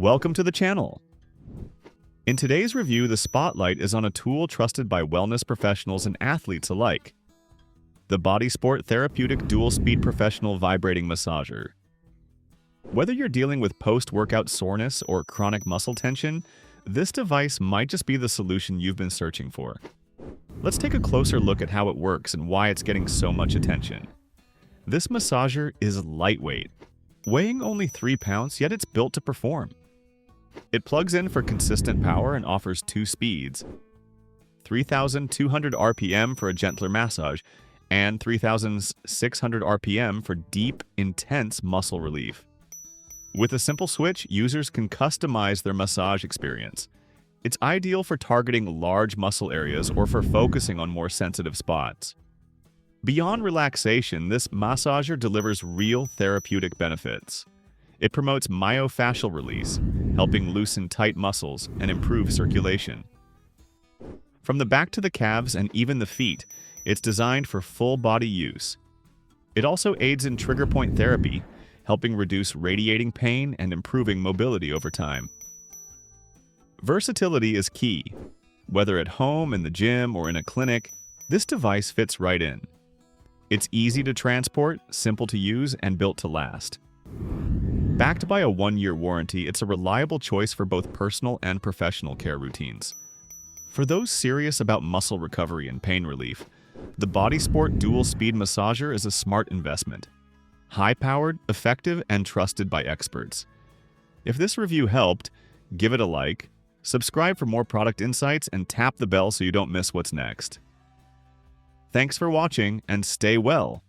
Welcome to the channel. In today's review, the spotlight is on a tool trusted by wellness professionals and athletes alike. The Body Sport Therapeutic Dual-Speed Professional Vibrating Massager. Whether you're dealing with post-workout soreness or chronic muscle tension, this device might just be the solution you've been searching for. Let's take a closer look at how it works and why it's getting so much attention. This massager is lightweight, weighing only 3 pounds, yet it's built to perform. It plugs in for consistent power and offers 2 speeds, 3,200 RPM for a gentler massage and 3,600 RPM for deep, intense muscle relief. With a simple switch, users can customize their massage experience. It's ideal for targeting large muscle areas or for focusing on more sensitive spots. Beyond relaxation, this massager delivers real therapeutic benefits. It promotes myofascial release, helping loosen tight muscles and improve circulation. From the back to the calves and even the feet, it's designed for full-body use. It also aids in trigger point therapy, helping reduce radiating pain and improving mobility over time. Versatility is key. Whether at home, in the gym, or in a clinic, this device fits right in. It's easy to transport, simple to use, and built to last. Backed by a 1-year warranty, it's a reliable choice for both personal and professional care routines. For those serious about muscle recovery and pain relief, the Body Sport Dual Speed Massager is a smart investment. High-powered, effective, and trusted by experts. If this review helped, give it a like, subscribe for more product insights, and tap the bell so you don't miss what's next. Thanks for watching, and stay well!